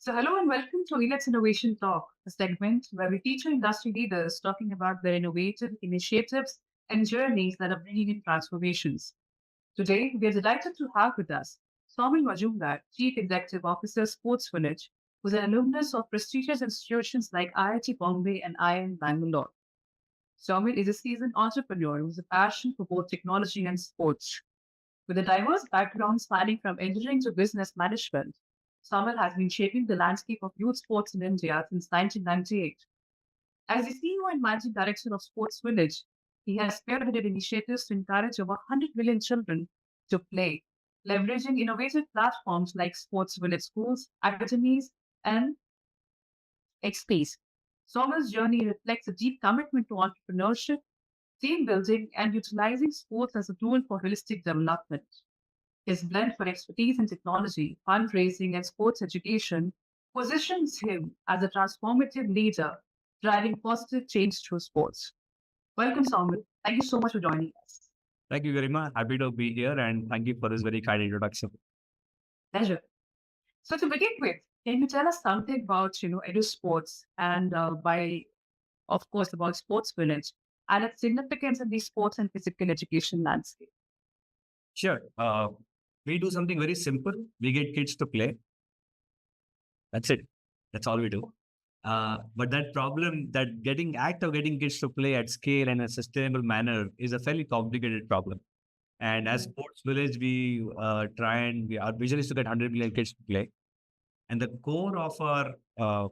Hello and welcome to Elets Innovation Talk, a segment where we feature industry leaders talking about their innovative initiatives and journeys that are bringing in transformations. Today, we are delighted to have with us Saumil Majmudar, Chief Executive Officer, Sports Village, who's an alumnus of prestigious institutions like IIT Bombay and IIM Bangalore. Saumil is a seasoned entrepreneur who has a passion for both technology and sports. With a diverse background spanning from engineering to business management, Saumil has been shaping the landscape of youth sports in India since 1998. As the CEO and managing director of Sports Village, he has spearheaded initiatives to encourage over 100 million children to play, leveraging innovative platforms like Sports Village schools, academies, and XPs. Saumil's journey reflects a deep commitment to entrepreneurship, team building, and utilizing sports as a tool for holistic development. His blend for expertise in technology, fundraising, and sports education positions him as a transformative leader driving positive change through sports. Welcome, Saumil. Thank you so much for joining us. Thank you, Garima. Happy to be here and thank you for this very kind introduction. Pleasure. So to begin with, can you tell us something about Edu Sports and of course, about Sports Village and its significance in the sports and physical education landscape? Sure. We do something very simple. We get kids to play. That's it. That's all we do. But that problem, that getting kids to play at scale and a sustainable manner is a fairly complicated problem. And as Sports Village, our vision is to get 100 million kids to play. And the core of our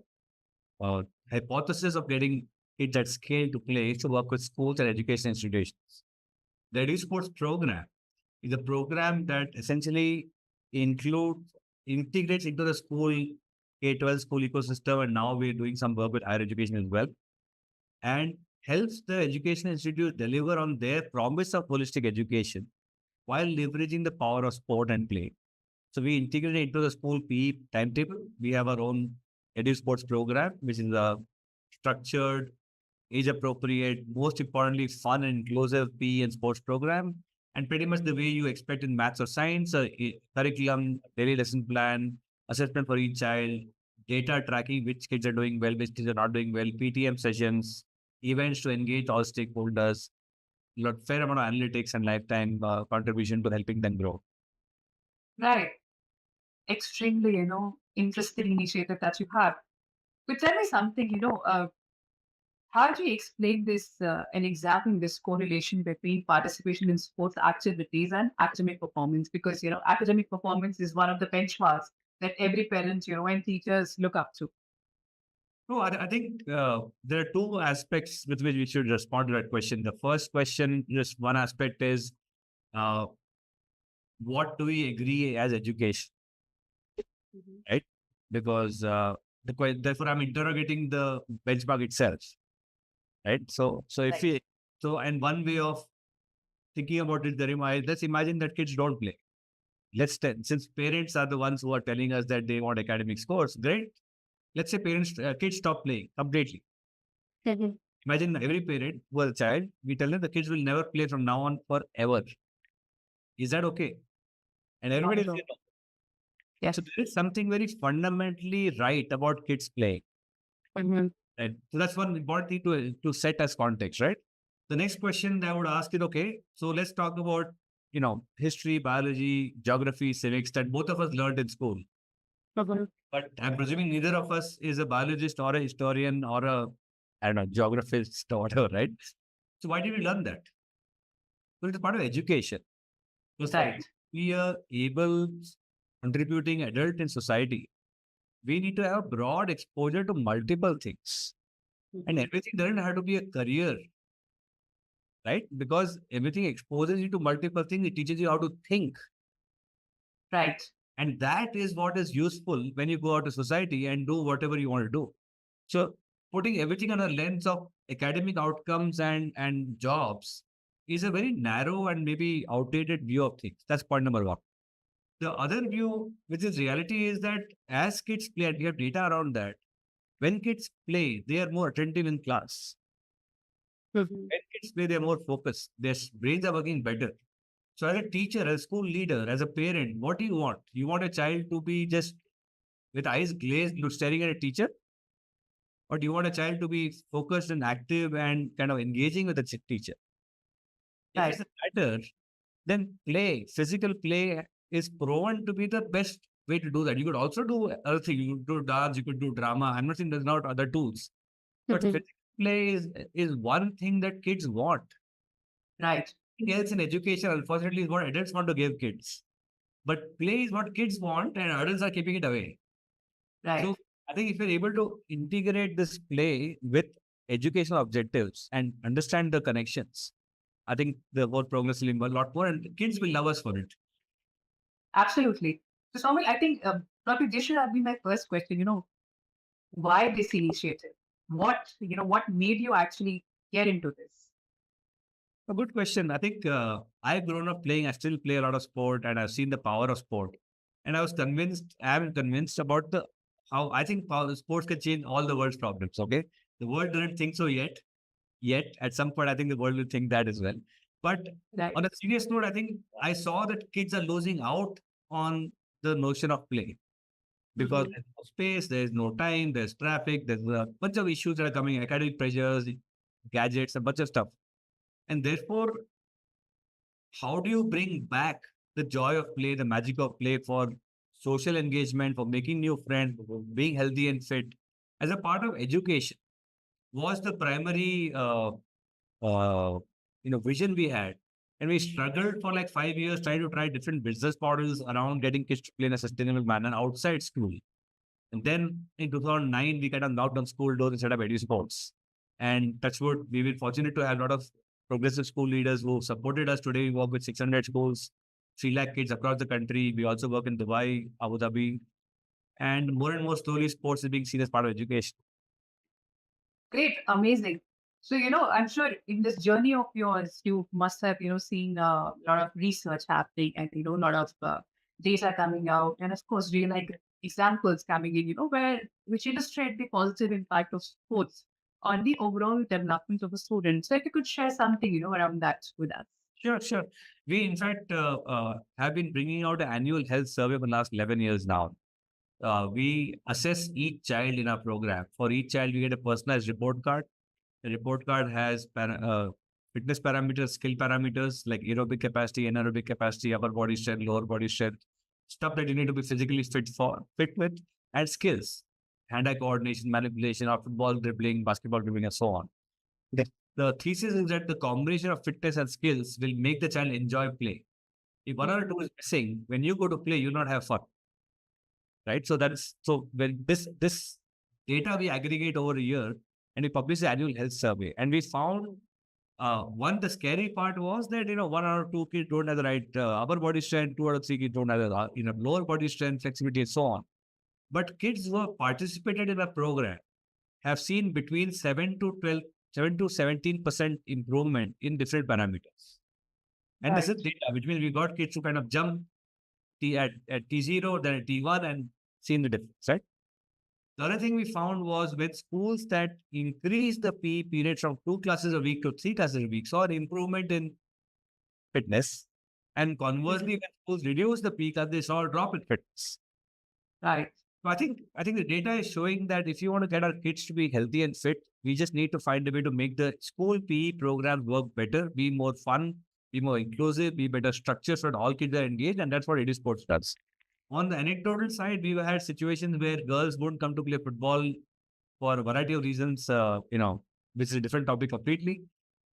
hypothesis of getting kids at scale to play is to work with schools and education institutions. The Esports program is a program that essentially integrates into the school K-12 school ecosystem, and now we're doing some work with higher education as well, and helps the education institute deliver on their promise of holistic education while leveraging the power of sport and play. So we integrate it into the school PE timetable. We have our own Sports program, which is a structured, age-appropriate, most importantly, fun and inclusive PE and sports program. And pretty much the way you expect in maths or science, curriculum, daily lesson plan, assessment for each child, data tracking, which kids are doing well, which kids are not doing well, PTM sessions, events to engage all stakeholders, fair amount of analytics and lifetime contribution to helping them grow. Right. Extremely, interesting initiative that you have. But tell me something, how do you explain this and examine this correlation between participation in sports activities and academic performance? Because, academic performance is one of the benchmarks that every parent, and teachers look up to. No, I think there are two aspects with which we should respond to that question. The first question, just one aspect is, what do we agree as education? Right? Because therefore I'm interrogating the benchmark itself. Right. So if and one way of thinking about it, Garima, let's imagine that kids don't play. Since parents are the ones who are telling us that they want academic scores, great. Let's say kids stop playing completely. Imagine every parent who has a child, we tell them the kids will never play from now on forever. Is that okay? And everybody will say no. Yes. So there is something very fundamentally right about kids playing. And so that's one important thing to set as context, right? The next question I would ask is, okay, so let's talk about, history, biology, geography, civics that both of us learned in school. But I'm presuming neither of us is a biologist or a historian or geographist or whatever, right? So why did we learn that? Well, it's part of education. Right. We are able contributing adult in society. We need to have broad exposure to multiple things. And everything doesn't have to be a career, right? Because everything exposes you to multiple things. It teaches you how to think. Right. And that is what is useful when you go out to society and do whatever you want to do. So putting everything on a lens of academic outcomes and jobs is a very narrow and maybe outdated view of things. That's point number one. The other view, which is reality, is that as kids play, and we have data around that, when kids play, they are more attentive in class. When kids play, they are more focused. Their brains are working better. So as a teacher, as a school leader, as a parent, what do you want? You want a child to be just with eyes glazed, staring at a teacher? Or do you want a child to be focused and active and kind of engaging with the teacher? If it's Right. the latter, then play, physical play is proven to be the best way to do that. You could also do other things. You could do dance, you could do drama. I'm not saying there's not other tools, but Mhm. physical play is one thing that kids want. Right. Everything else in education, unfortunately, is what adults want to give kids. But play is what kids want, and adults are keeping it away. Right. So I think if you're able to integrate this play with educational objectives and understand the connections, I think the whole progress will be a lot more, and kids will love us for it. Absolutely. So, Saumil, I think probably this should have been my first question. Why this initiative? What made you actually get into this? A good question. I think I've grown up playing. I still play a lot of sport, and I've seen the power of sport. And I was convinced. I'm convinced about the how I think sports can change all the world's problems. Okay, the world doesn't think so yet. Yet, at some point, I think the world will think that as well. But Right. on a serious note, I think I saw that kids are losing out on the notion of play because Mhm. there's no space, there's no time, there's traffic, there's a bunch of issues that are coming, academic pressures, gadgets, a bunch of stuff. And therefore, how do you bring back the joy of play, the magic of play for social engagement, for making new friends, for being healthy and fit as a part of education was the primary uh, vision we had. And we struggled for like 5 years trying to try different business models around getting kids to play in a sustainable manner outside school. And then in 2009, we kind of knocked on school doors and set up Edu Sports. And touchwood, we've been fortunate to have a lot of progressive school leaders who supported us. Today, we work with 600 schools, 3 lakh kids across the country. We also work in Dubai, Abu Dhabi, and more slowly, sports is being seen as part of education. Great, amazing. So, I'm sure in this journey of yours, you must have, seen a lot of research happening and, a lot of data coming out. And of course, real like examples coming in, which illustrate the positive impact of sports on the overall development of a student. So if you could share something, around that with us. Sure, sure. We, in fact, have been bringing out an annual health survey for the last 11 years now. We assess each child in our program. For each child, we get a personalized report card. The report card has fitness parameters, skill parameters like aerobic capacity, anaerobic capacity, upper body strength, lower body strength, stuff that you need to be physically fit with, and skills, hand-eye coordination, manipulation, or football dribbling, basketball dribbling, and so on. The thesis is that the combination of fitness and skills will make the child enjoy play. If one or two is missing, when you go to play, you'll not have fun, right? So that is so when this data we aggregate over a year and we publish the annual health survey, and we found one the scary part was that one or two kids don't have the right upper body strength, two or three kids don't have the lower body strength, flexibility, and so on. But kids who have participated in the program have seen between 7 to 17% improvement in different parameters. And this Right. is data, which means we got kids to kind of jump at T0, then at T1 and seen the difference, right? The other thing we found was with schools that increased the PE period from 2 classes a week to 3 classes a week, saw an improvement in fitness. And conversely, Mhm. when schools reduced the PE class, they saw a drop in fitness. Right. So I think the data is showing that if you want to get our kids to be healthy and fit, we just need to find a way to make the school PE programs work better, be more fun, be more inclusive, be better structured so that all kids are engaged, and that's what Edu Sports does. On the anecdotal side, we've had situations where girls won't come to play football for a variety of reasons, which is a different topic completely.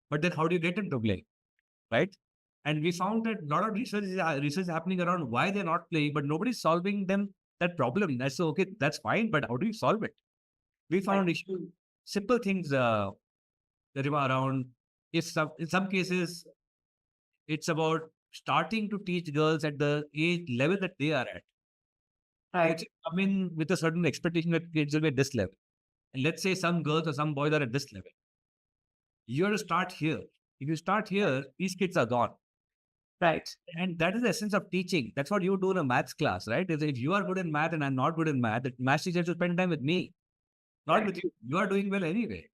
But then how do you get them to play, right? And we found that a lot of research is happening around why they're not playing, but nobody's solving them that problem. That's so, okay, that's fine, but how do you solve it? We Right. found simple things, Garima, around in some cases it's about starting to teach girls at the age level that they are at. Right. Coaches come in with a certain expectation that kids will be at this level. And let's say some girls or some boys are at this level. You have to start here. If you start here, these kids are gone. Right. And that is the essence of teaching. That's what you do in a maths class, right? If you are good in math and I'm not good in math, the math teacher should spend time with me, not with Right. you. You are doing well anyway.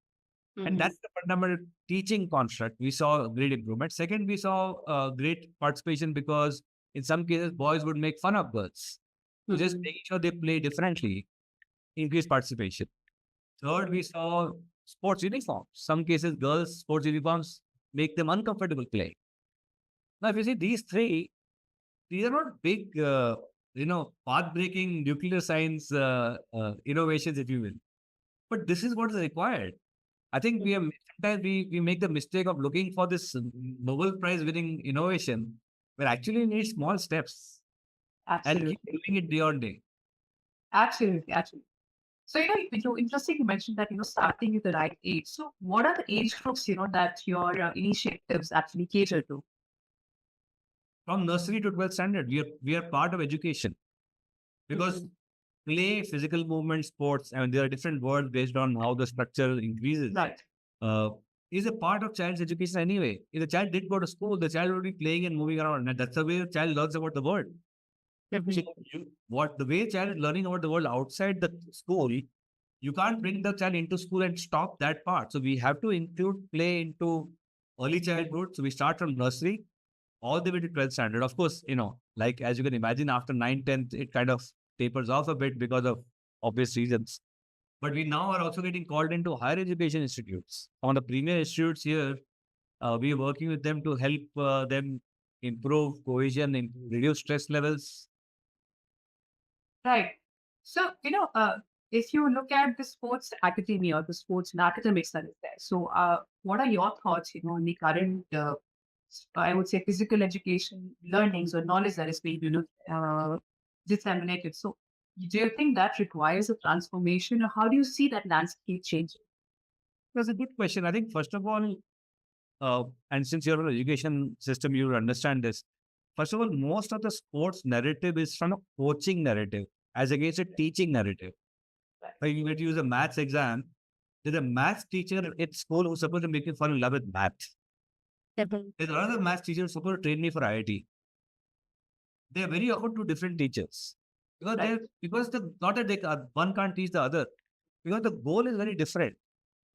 And Mhm. that's the fundamental teaching construct. We saw great improvement. Second, we saw great participation because in some cases, boys would make fun of girls. to just Mhm. making sure they play differently, increase participation. Third, we saw sports uniforms. Some cases, girls' sports uniforms make them uncomfortable play. Now, if you see these three, these are not big, path-breaking nuclear science innovations, if you will. But this is what is required. I think we have sometimes we make the mistake of looking for this Nobel Prize winning innovation, where actually need small steps and keep Absolutely. doing it day on day. Absolutely. Absolutely. So, interesting you mentioned that, starting at the right age. So, what are the age groups, that your initiatives actually cater to? From nursery to 12th standard, we are part of education because Mhm. play, physical movement, sports, and there are different words based on how the structure increases. Right. Uh, is a part of child's education anyway. If the child did go to school, the child will be playing and moving around, and that's the way the child learns about the world. So, Mhm. what the way child is learning about the world outside the school, you can't bring the child into school and stop that part. So we have to include play into early childhood. So we start from nursery all the way to 12th standard. Of course, like as you can imagine, after 9th, 10th, it kind of tapers off a bit because of obvious reasons. But we now are also getting called into higher education institutes. On the premier institutes here, we are working with them to help them improve cohesion, reduce stress levels. Right. So, if you look at the sports academy or the sports and academics that is there, so what are your thoughts, on the current, I would say, physical education learnings or knowledge that is being, disseminated? So, do you think that requires a transformation, or how do you see that landscape changing? That's a good question. I think, first of all, and since you're an education system, you will understand this. First of all, most of the sports narrative is from a coaching narrative as against a teaching narrative. Like you get to use a maths exam. There's a maths teacher at school who's supposed to make you fall in love with math. Mhm. There's another maths teacher who's supposed to train me for IIT. They're very often two different teachers because Right. because the not that one can't teach the other, because the goal is very different.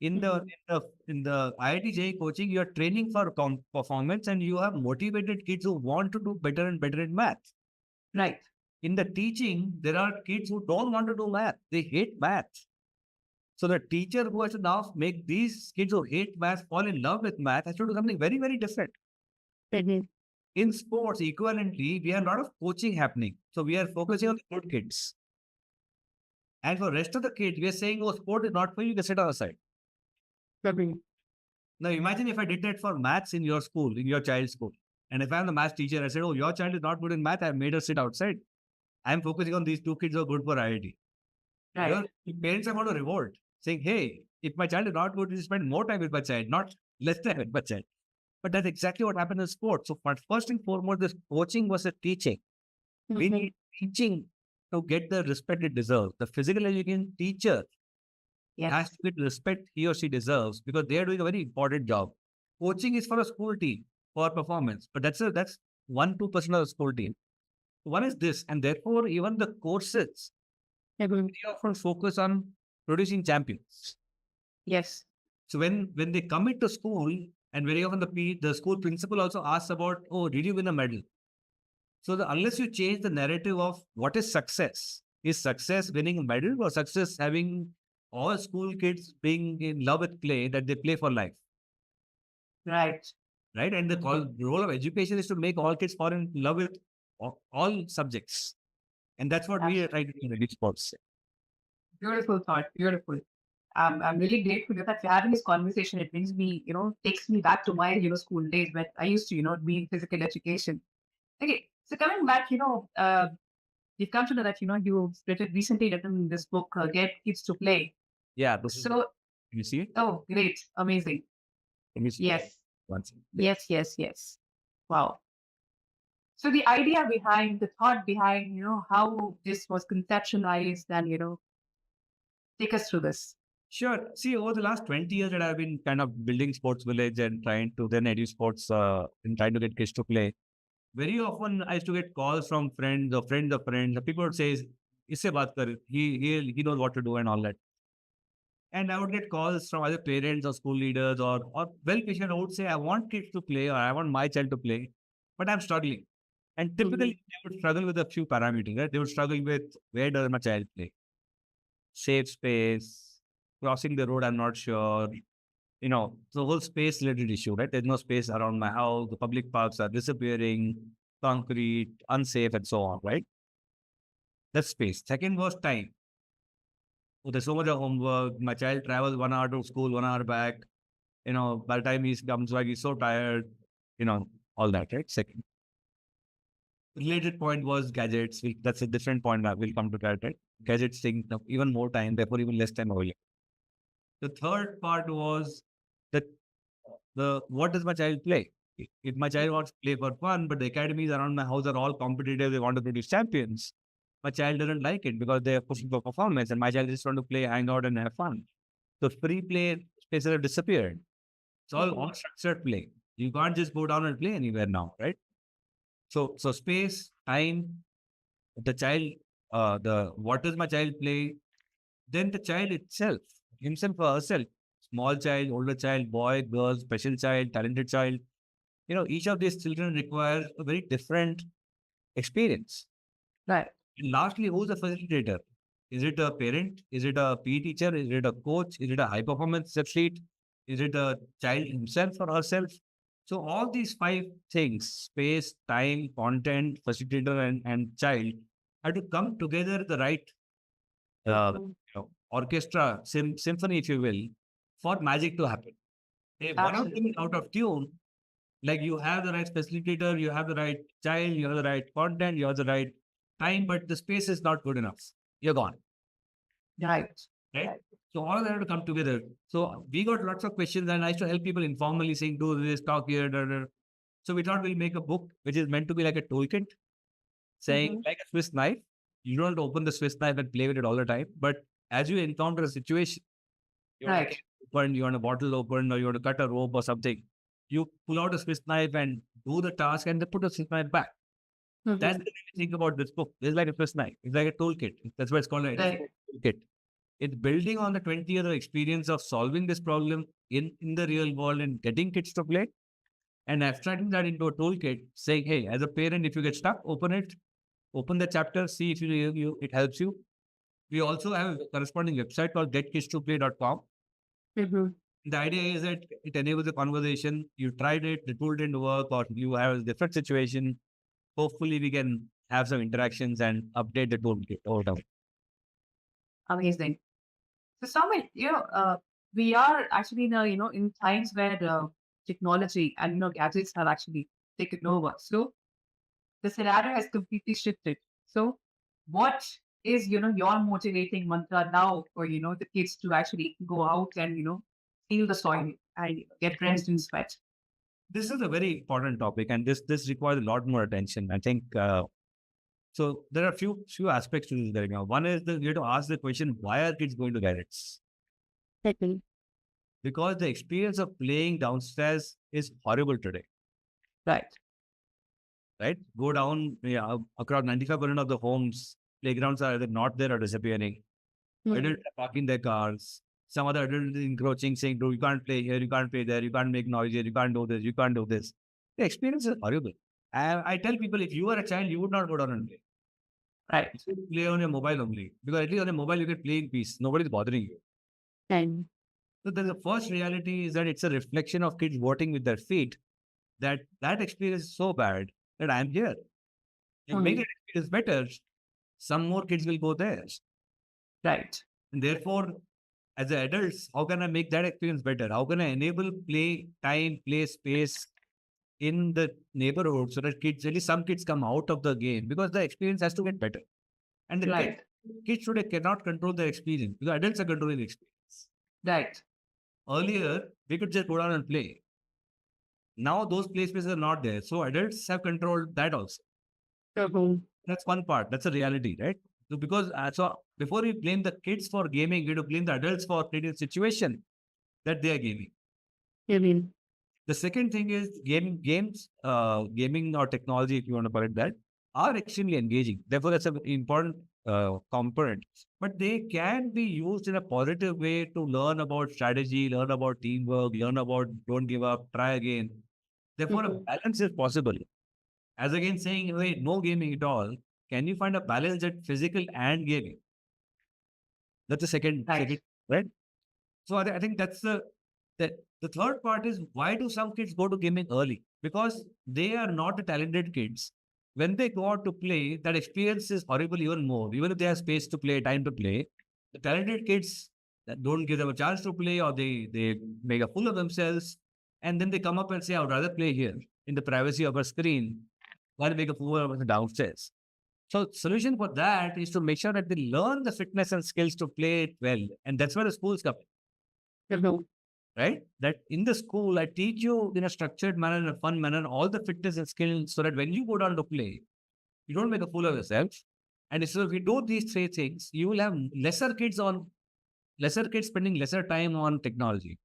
In the Mhm. in the in the IIT JEE coaching, you are training for performance, and you have motivated kids who want to do better and better in math. Right. In the teaching, there are kids who don't want to do math; they hate math. So the teacher who has to now make these kids who hate math fall in love with math has to do something very, very different. Mhm. In sports, equivalently, we have a lot of coaching happening. So we are focusing on the good kids. And for rest of the kids, we are saying, oh, sport is not for you, you can sit on the side. Mhm. Now imagine if I did that for maths in your school, in your child's school. And if I'm the maths teacher, I said, oh, your child is not good in math, I've made her sit outside. I'm focusing on these two kids who are good for IIT. Right. Your parents are going to revolt, saying, hey, if my child is not good, you spend more time with my child, not less time with my child. But that's exactly what happened in sports. So first and foremost, this coaching was a teaching. We Mhm. need teaching to get the respect it deserves. The physical education teacher has Yes. to get the respect he or she deserves because they are doing a very important job. Coaching is for a school team for performance, but that's 1-2% of the school team. One is this, and therefore even the courses Mhm. they often focus on producing champions. Yes. So when they come into school, and very often the school principal also asks about, oh, did you win a medal? So unless you change the narrative of what is success winning a medal or success having all school kids being in love with play that they play for life, Right. right? And the role of education is to make all kids fall in love with all subjects, and that's what we are trying to do in elite sports. Beautiful thought. Beautiful. I'm really grateful that we're having this conversation. It brings me, takes me back to my, school days when I used to, be in physical education. Okay. So coming back, you've come to know that, you've recently written this book, Get Kids to Play. Yeah, this is. So, Can you see it? oh, great. Amazing. Can you see it? Yes. Once. Yes, yes, yes. Wow. So the idea behind, the thought behind, how this was conceptualized and, take us through this. Sure. See, over the last 20 years that I've been kind of building sports village and trying to then edu sports and trying to get kids to play. Very often I used to get calls from friends or friends of friends. People would say, "Isse baat kar. He knows what to do," and all that. And I would get calls from either parents or school leaders or well-wishers who would say, "I want kids to play or I want my child to play, but I'm struggling." And typically, they would struggle with a few parameters, right? They would struggle with where does my child play? Safe space, crossing the road, I'm not sure. The whole space related issue, right? There's no space around my house. The public parks are disappearing, concrete, unsafe, and so on, right? That's space. Second was time. Oh, there's so much of homework. My child travels 1 hour to school, 1 hour back. By the time he comes back, he's so tired, you know, all that, right? Second. Related point was gadgets. That's a different point that we'll come to that, right? Gadgets taking up even more time, therefore even less time available. The third part was that the what does my child play? If my child wants to play for fun, but the academies around my house are all competitive, they want to produce champions. My child doesn't like it because they are pushing for performance, and my child just want to play, hang out, and have fun. So free play spaces have disappeared. It's all unstructured play. You can't just go down and play anywhere now, right? So space, time, the child, the what does my child play? Then the child itself, himself or herself, small child, older child, boy, girl, special child, talented child. Each of these children requires a very different experience. Right. And lastly, who's the facilitator? Is it a parent? Is it a PE teacher? Is it a coach? Is it a high performance athlete? Is it a child himself or herself? So all these five things, space, time, content, facilitator, and child, have to come together the right orchestra, symphony, if you will, for magic to happen. If one of them is out of tune, like you have the right facilitator, you have the right child, you have the right content, you have the right time, but the space is not good enough. You're gone. Right. Right? So all of that have to come together. So we got lots of questions, and I used to help people informally saying, do this, talk here. Da, da. So we thought we'll make a book which is meant to be like a toolkit, saying like a Swiss knife. You don't have to open the Swiss knife and play with it all the time. But as you encounter a situation, you want to open, you want a bottle open, or you want to cut a rope or something, you pull out a Swiss knife and do the task and then put the Swiss knife back. That's the way we think about this book. It's like a Swiss knife. It's like a toolkit. That's why it's called a toolkit. It's building on the 20 years of experience of solving this problem in the real world and getting kids to play and abstracting that into a toolkit, saying, hey, as a parent, if you get stuck, open it, open the chapter, see if it helps you. We also have a corresponding website called getkids2play.com. The idea is that it enables a conversation. You tried it, the tool didn't work, or you have a different situation. Hopefully, we can have some interactions and update the toolkit over time. Amazing. So, Saumil, we are actually in times where technology and gadgets have actually taken over. So the scenario has completely shifted. So what is your motivating mantra now for the kids to actually go out and feel the soil and get drenched in sweat? This is a very important topic, and this requires a lot more attention. I think so. There are a few aspects to this, Garima. One is that you have to ask the question: why are kids going to gadgets? Because the experience of playing downstairs is horrible today. Right. Go down across 95% of the homes, playgrounds are either not there or disappearing. Adults are parking their cars. Some other adult is encroaching, saying, you can't play here, you can't play there, you can't make noise here, you can't do this, you can't do this. The experience is horrible. I tell people, if you were a child, you would not go down and play. Right. You should play on your mobile only. Because at least on your mobile, you can play in peace. Nobody's bothering you. So the first reality is that it's a reflection of kids voting with their feet. That experience is so bad that I'm here. And make that experience better, some more kids will go there. Right. And therefore, as adults, how can I make that experience better? How can I enable play time, play space in the neighborhood so that kids, at least some kids come out of the game because the experience has to get better. And the kids today cannot control their experience because adults are controlling the experience. Right. Earlier, we could just go down and play. Now those play spaces are not there. So adults have controlled that also. That's one part. That's a reality, right? So because so before we blame the kids for gaming, we have to blame the adults for creating a situation that they are gaming. The second thing is games, gaming or technology, if you want to call it that, are extremely engaging. Therefore, that's an important component. But they can be used in a positive way to learn about strategy, learn about teamwork, learn about don't give up, try again. Therefore, a balance is possible. as against saying, wait, no gaming at all. Can you find a balance at physical and gaming? That's the Right. second, right? So I think that's the the third part is, why do some kids go to gaming early? Because they are not the talented kids. When they go out to play, that experience is horrible even more. Even if they have space to play, time to play, the talented kids that don't give them a chance to play, or they make a fool of themselves, and then they come up and say, I would rather play here in the privacy of a screen than make a fool of myself downstairs. So solution for that is to make sure that they learn the fitness and skills to play it well. And that's where the schools come in, right? That in the school, I teach you in a structured manner, in a fun manner, all the fitness and skills, so that when you go down to play, you don't make a fool of yourself. And so if you do these three things, you will have lesser kids spending lesser time on technology.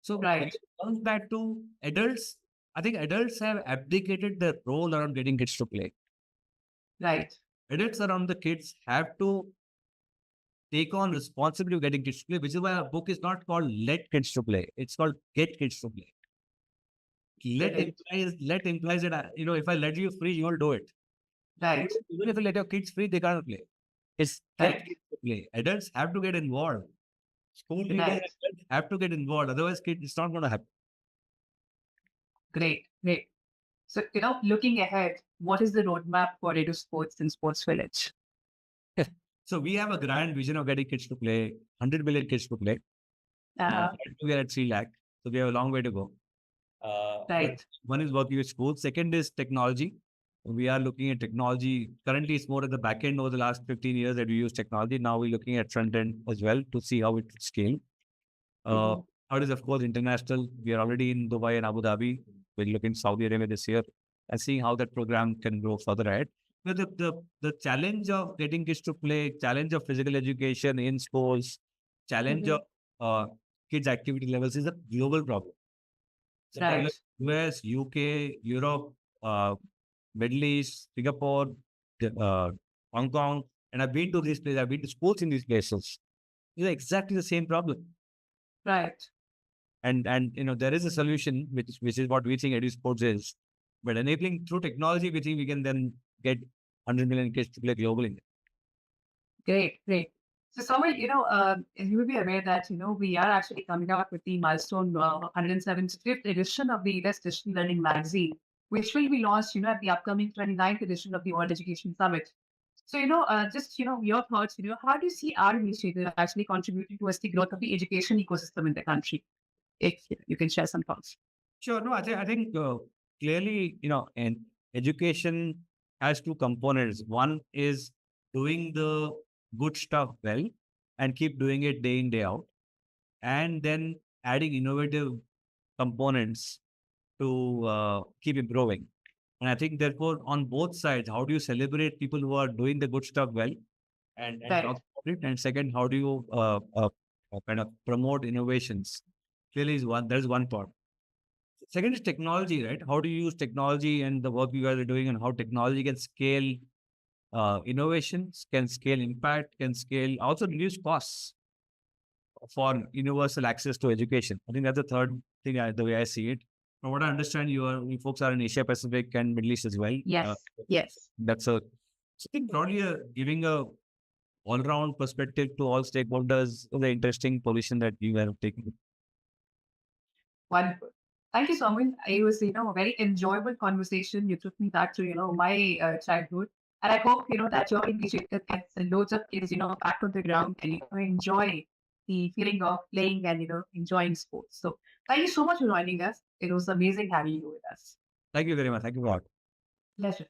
So when Right. it comes back to adults, I think adults have abdicated their role around getting kids to play. Right. Adults around the kids have to take on responsibility of getting kids to play, which is why our book is not called Let Kids to Play. It's called Get Kids to Play. Correct. Let implies that if I let you free, you will do it. Right. Even if you let your kids free, they can't play. It's get Right. kids to play. Adults have to get involved. School leaders and Right. adults have to get involved. Otherwise, kids, it's not going to happen. Great. Great. So, looking ahead, what is the roadmap for Edu Sports and Sports Village? So we have a grand vision of getting kids to play, 100 million kids to play. Uh, We are at 3 lakh. So we have a long way to go. But right. one is working with schools. Second is technology. We are looking at technology. Currently, it's more at the back end over the last 15 years that we use technology. Now we're looking at front end as well to see how it will scale. Uh, Mhm. Third is, of course, international. We are already in Dubai and Abu Dhabi. We're looking Saudi Arabia this year and seeing how that program can grow further ahead. But the challenge of getting kids to play, challenge of physical education in schools, challenge of Mhm. uh, kids' activity levels is a global problem. It's a problem. Right. US, UK, Europe, uh, Middle East, Singapore, Hong Kong, and I've been to these places. I've been to schools in these places. It's exactly the same problem. Right. And there is a solution, which is what we think EduSports is. But enabling through technology, we think we can then get 100 million kids to play globally. Great. Great. So, Saumil, you will be aware that, we are actually coming out with the milestone 175th edition of the Elets Digital Learning Magazine, which will be launched, at the upcoming 29th edition of the World Education Summit. So, your thoughts, how do you see our initiative actually contributing towards the growth of the education ecosystem in the country? If you can share some thoughts. Sure. No, I think clearly, and education has two components. One is doing the good stuff well and keep doing it day in, day out, and then adding innovative components to keep improving. And I think, therefore, on both sides, how do you celebrate people who are doing the good stuff well and Right. talk about it? And second, how do you kind of promote innovations? Clearly, that is one part. Second is technology, right? How do you use technology and the work you guys are doing, and how technology can scale innovations, can scale impact, can scale also reduce costs for universal access to education. I think that's the third thing, the way I see it. From what I understand, you folks are in Asia Pacific and Middle East as well. Yes. Yes. That's a, so I think broadly giving a all-round perspective to all stakeholders, the interesting position that you are taking. Wonderful. Thank you, Saumil. It was, a very enjoyable conversation. You took me back to, my childhood. And I hope, that your initiative gets loads of kids, back on the ground and, enjoy the feeling of playing and, enjoying sports. So thank you so much for joining us. It was amazing having you with us. Thank you very much. Thank you a lot. Pleasure.